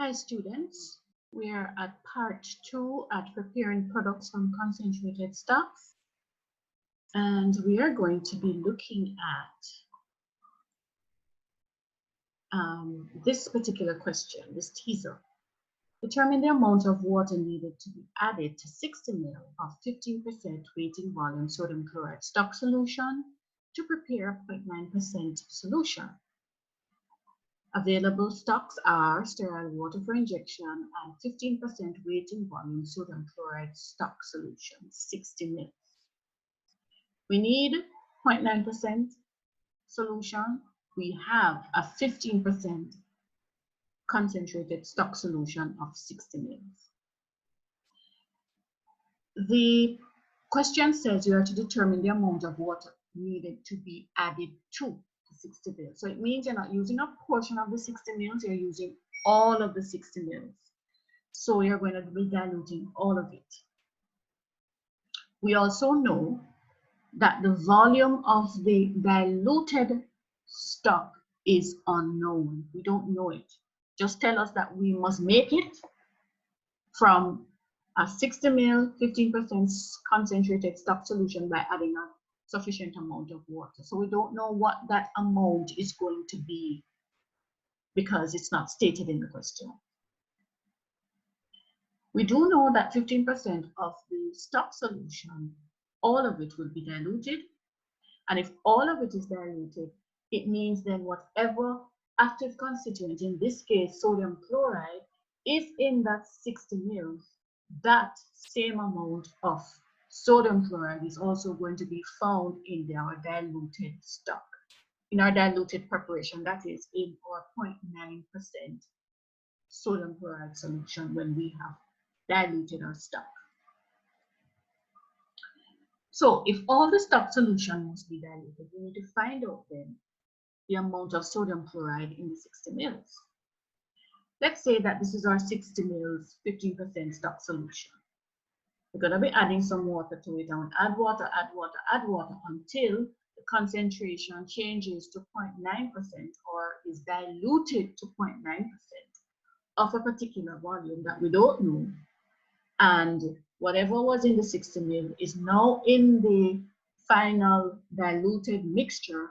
Hi students, we are at part 2 at preparing products from concentrated stocks, and we are going to be looking at this particular question, this teaser. Determine the amount of water needed to be added to 60 ml of 15% weighting volume sodium chloride stock solution to prepare a 0.9% solution. Available stocks are sterile water for injection and 15% weighting volume sodium chloride stock solution, 60 ml. We need 0.9% solution. We have a 15% concentrated stock solution of 60 ml. The question says you are to determine the amount of water needed to be added to 60 ml. So it means you're not using a portion of the 60 ml, you're using all of the 60 ml. So you're going to be diluting all of it. We also know that the volume of the diluted stock is unknown. We don't know it. Just tell us that we must make it from a 60 ml, 15% concentrated stock solution by adding a sufficient amount of water. So we don't know what that amount is going to be because it's not stated in the question. We do know that 15% of the stock solution, all of it will be diluted. And if all of it is diluted, it means then whatever active constituent, in this case sodium chloride, is in that 60 ml, that same amount of sodium chloride is also going to be found in our diluted stock, in our diluted preparation, that is in our 0.9% sodium chloride solution when we have diluted our stock. So if all the stock solution must be diluted, we need to find out then the amount of sodium chloride in the 60 ml. Let's say that this is our 60 ml, 15% stock solution. We're going to be adding some water to it, and we'll add water, add water, add water until the concentration changes to 0.9% or is diluted to 0.9% of a particular volume that we don't know. And whatever was in the 60 ml is now in the final diluted mixture,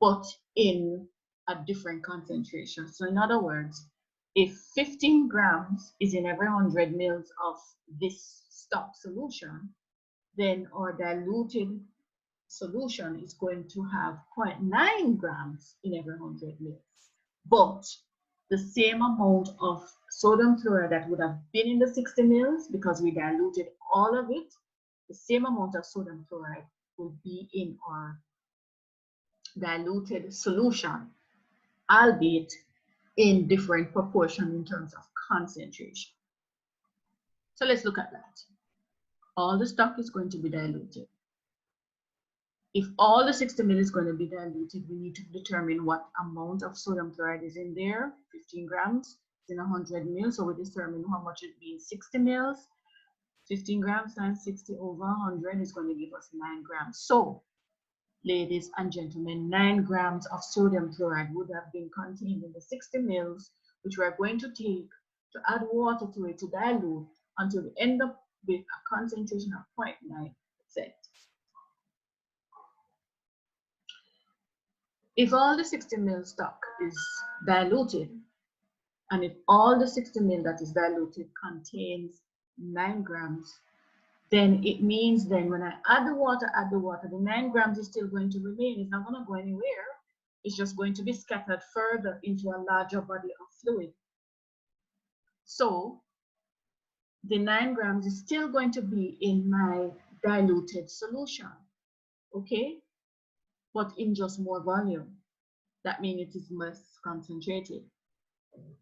but in a different concentration. So in other words, if 15 grams is in every 100 ml of this stock solution, then our diluted solution is going to have 0.9 grams in every 100 ml. But the same amount of sodium chloride that would have been in the 60 ml, because we diluted all of it, the same amount of sodium chloride will be in our diluted solution, albeit in different proportion in terms of concentration. So let's look at that. All the stock is going to be diluted. If all the 60 ml is going to be diluted, we need to determine what amount of sodium chloride is in there. 15 grams in 100 ml, so we determine how much it be in 60 ml. 15 grams times 60 over 100 is going to give us 9 grams. So, ladies and gentlemen, 9 grams of sodium chloride would have been contained in the 60 ml, which we are going to take to add water to it to dilute until we end up with a concentration of 0.9%. If all the 60 ml stock is diluted, and if all the 60 ml that is diluted contains 9 grams, then it means then when I add the water, the 9 grams is still going to remain. It's not going to go anywhere. It's just going to be scattered further into a larger body of fluid. So the 9 grams is still going to be in my diluted solution, okay? But in just more volume. That means it is less concentrated.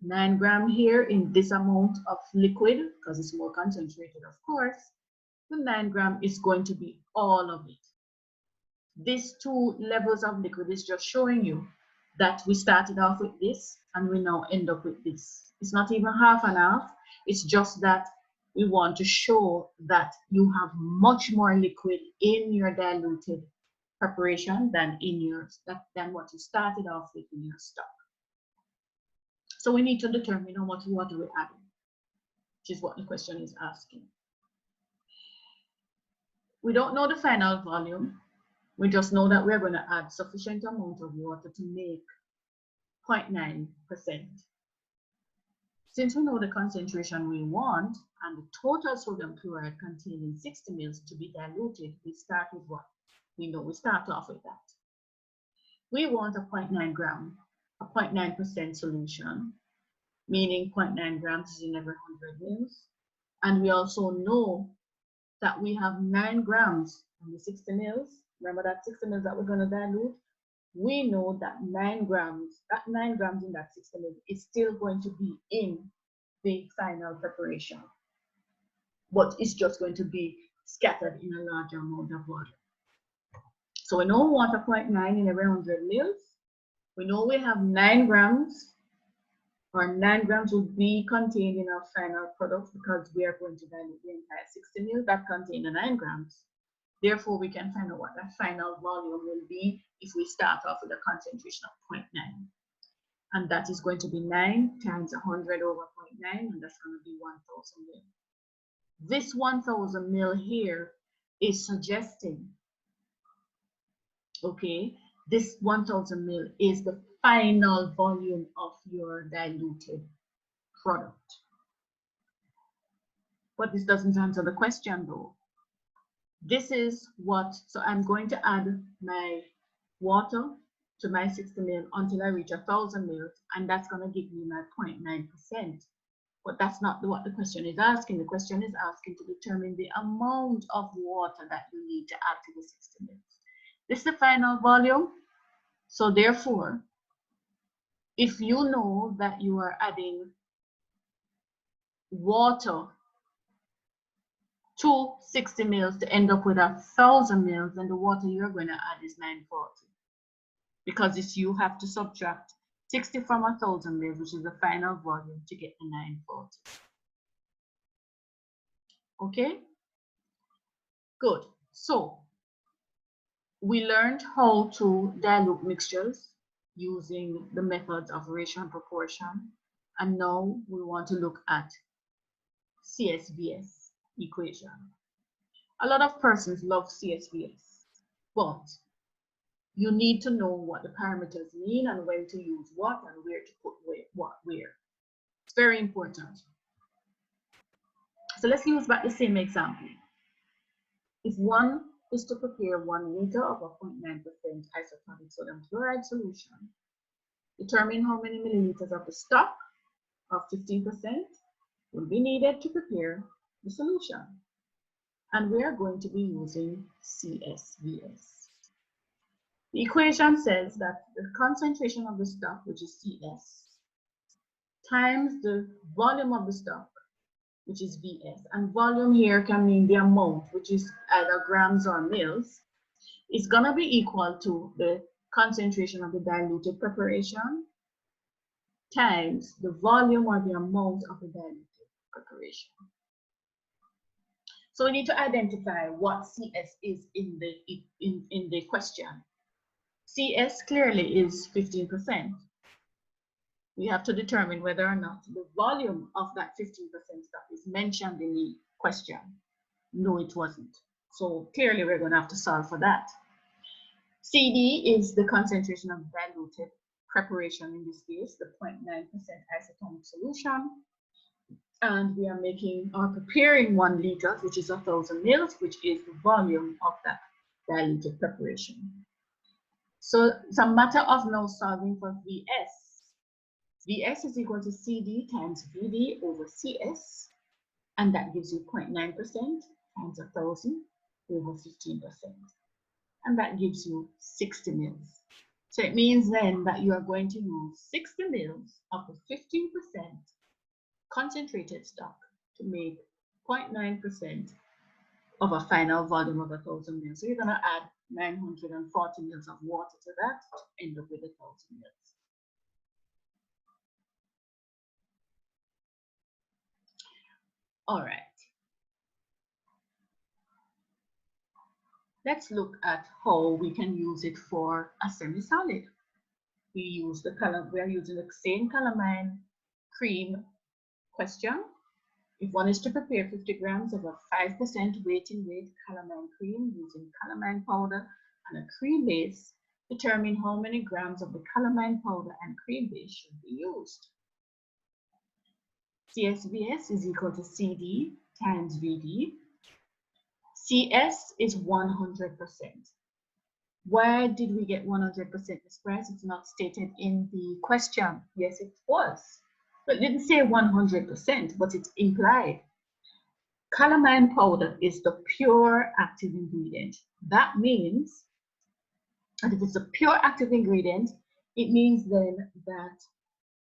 9 grams here in this amount of liquid, because it's more concentrated, of course. The 9 grams is going to be all of it. These two levels of liquid is just showing you that we started off with this and we now end up with this. It's not even half and half. It's just that we want to show that you have much more liquid in your diluted preparation than in your than what you started off with in your stock. So we need to determine how much water we're adding, which is what the question is asking. We don't know the final volume. We just know that we're going to add sufficient amount of water to make 0.9%. Since we know the concentration we want and the total sodium chloride contained in 60 ml to be diluted, we start with what? We know we start off with that. We want a 0.9 gram, a 0.9% solution, meaning 0.9 grams is in every 100 ml. And we also know that we have 9 grams in the 60 ml. Remember that 60 ml that we're going to dilute? We know that 9 grams in that 60 ml is still going to be in the final preparation, but it's just going to be scattered in a larger amount of water. So we know we want a 0.9 in every 100 ml. We know we have 9 grams, or 9 grams will be contained in our final product because we are going to dilute the entire 60 ml that contain the 9 grams. Therefore, we can find out what that final volume will be if we start off with a concentration of 0.9. And that is going to be 9 times 100 over 0.9, and that's going to be 1,000 ml. This 1,000 ml here is suggesting, okay, this 1,000 ml is the final volume of your diluted product. But this doesn't answer the question though. This is what, so I'm going to add my water to my 60 ml until I reach 1,000 ml, and that's going to give me my 0.9%. But that's not what the question is asking. The question is asking to determine the amount of water that you need to add to the 60 ml. This is the final volume. So therefore, if you know that you are adding water to 60 ml to end up with 1,000 ml, then the water you're going to add is 940. Because it's, you have to subtract 60 from 1,000 ml, which is the final volume, to get the 940. Okay? Good. So we learned how to dilute mixtures using the methods of ratio and proportion. And now we want to look at csvs equation. A lot of persons love csvs, but you need to know what the parameters mean and when to use what and where to put what where. It's very important. So let's use back the same example. If one is to prepare 1 liter of a 0.9% isotonic sodium chloride solution, determine how many milliliters of the stock of 15% will be needed to prepare the solution. And we are going to be using csvs. The equation says that the concentration of the stock, which is CS, times the volume of the stock, which is VS, and volume here can mean the amount, which is either grams or mils, is going to be equal to the concentration of the diluted preparation times the volume or the amount of the diluted preparation. So we need to identify what CS is in the question. CS clearly is 15%. We have to determine whether or not the volume of that 15% stuff is mentioned in the question. No, it wasn't. So clearly we're going to have to solve for that. CD is the concentration of diluted preparation, in this case, the 0.9% isotonic solution. And we are making or preparing 1 liter, which is 1,000 ml, which is the volume of that diluted preparation. So it's a matter of now solving for VS. VS is equal to CD times VD over CS, and that gives you 0.9% times 1,000 over 15%. And that gives you 60 mils. So it means then that you are going to use 60 mils of the 15% concentrated stock to make 0.9% of a final volume of 1,000 mils. So you're going to add 940 mils of water to that to end up with 1,000 mils. All right. Let's look at how we can use it for a semi-solid. We use the column, we are using the same calamine cream question. If one is to prepare 50 grams of a 5% weight calamine cream using calamine powder and a cream base, determine how many grams of the calamine powder and cream base should be used. CSVS is equal to CD times VD. CS is 100%. Why did we get 100%, Ms. Price? It's not stated in the question. Yes, it was. But it didn't say 100%, but it's implied. Calamine powder is the pure active ingredient. That means that if it's a pure active ingredient, it means then that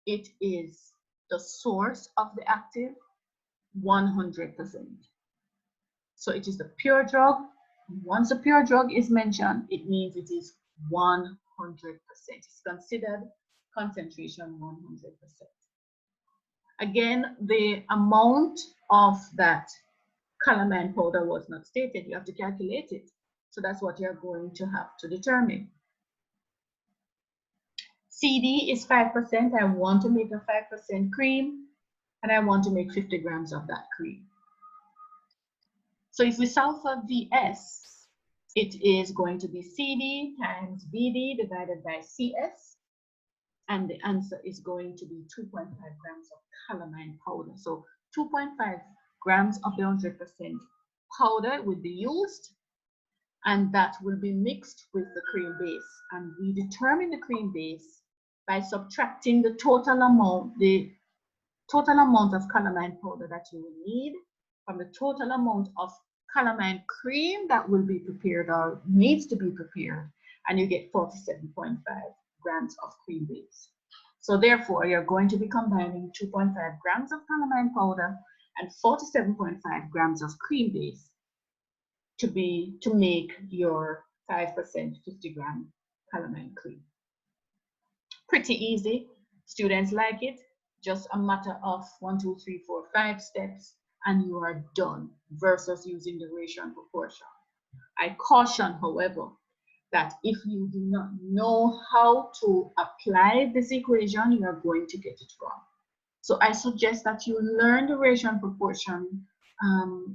it is the source of the active 100%. So it is the pure drug. Once a pure drug is mentioned, it means it is 100%. It's considered concentration 100%. Again, the amount of that calamine powder was not stated. You have to calculate it. So that's what you're going to have to determine. CD is 5%. I want to make a 5% cream, and I want to make 50 grams of that cream. So if we solve for VS, it is going to be CD times VD divided by CS. And the answer is going to be 2.5 grams of calamine powder. So 2.5 grams of the 100% powder will be used, and that will be mixed with the cream base. And we determine the cream base by subtracting the total amount of calamine powder that you will need from the total amount of calamine cream that will be prepared or needs to be prepared, and you get 47.5 grams of cream base. So therefore, you're going to be combining 2.5 grams of calamine powder and 47.5 grams of cream base to make your 5% 50-gram calamine cream. Pretty easy. Students like it. Just a matter of 1, 2, 3, 4, 5 steps, and you are done, versus using the ratio and proportion. I caution, however, that if you do not know how to apply this equation, you are going to get it wrong. So I suggest that you learn the ratio and proportion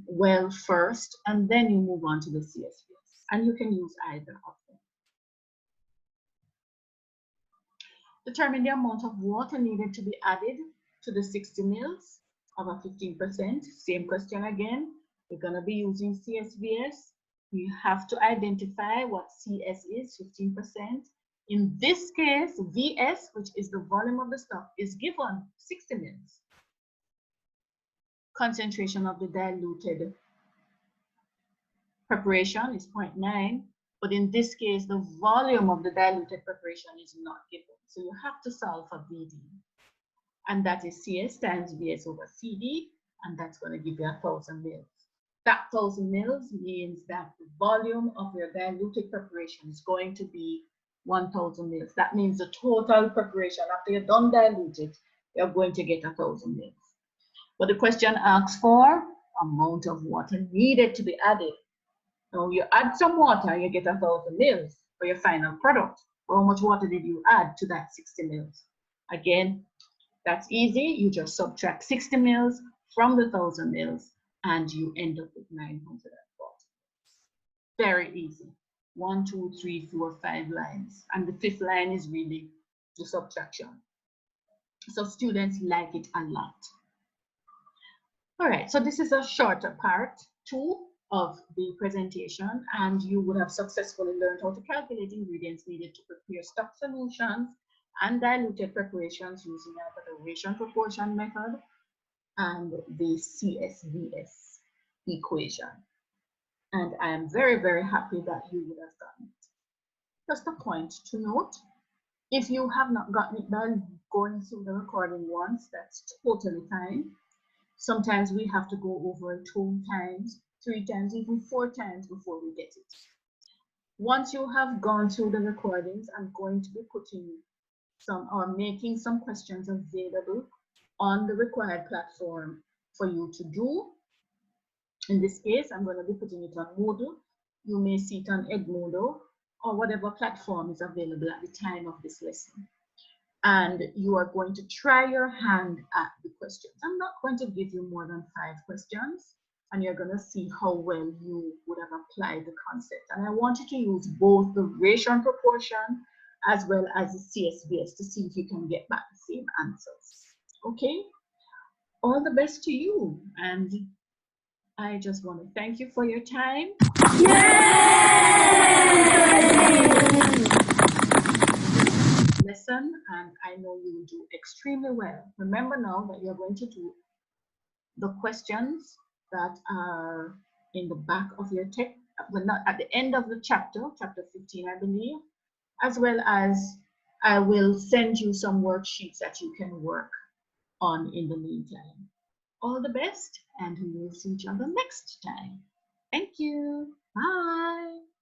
well first, and then you move on to the CSVS, and you can use either of them. Determine the amount of water needed to be added to the 60 mils of a 15%. Same question again. We're going to be using CSVS. You have to identify what CS is, 15%. In this case, VS, which is the volume of the stock, is given 60 mils. Concentration of the diluted preparation is 0.9, but in this case, the volume of the diluted preparation is not given. So you have to solve for VD. And that is CS times VS over CD, and that's going to give you 1,000 mils. That 1,000 mils means that the volume of your diluted preparation is going to be 1,000 mils. That means the total preparation, after you're done diluted, you're going to get 1,000 mils. But the question asks for amount of water needed to be added. Now you add some water, you get 1,000 mils for your final product. How much water did you add to that 60 mils? Again, that's easy. You just subtract 60 mils from the 1,000 mils, and you end up with 940. Very easy. 1, 2, 3, 4, 5 lines. And the 5th line is really the subtraction. So students like it a lot. All right, so this is a shorter part 2 of the presentation, and you would have successfully learned how to calculate ingredients needed to prepare stock solutions and diluted preparations using either the ratio and proportion method and the CSVS equation. And I am very, very happy that you would have done it. Just a point to note, if you have not gotten it by going through the recording once, that's totally fine. Sometimes we have to go over it 2 times, 3 times, even 4 times before we get it. Once you have gone through the recordings, I'm going to be putting some or making some questions available on the required platform for you to do. In this case, I'm going to be putting it on Moodle. You may see it on Edmodo or whatever platform is available at the time of this lesson. and you are going to try your hand at the questions. I'm not going to give you more than 5 questions, and you're going to see how well you would have applied the concept. And I want you to use both the ratio and proportion as well as the csvs to see if you can get back the same answers. Okay, all the best to you, and I just want to thank you for your time. Lesson, and I know you will do extremely well. Remember now that you're going to do the questions that are in the back of your text, but not at the end of the chapter 15, I believe, as well as I will send you some worksheets that you can work on in the meantime. All the best, and we will see each other next time. Thank you. Bye.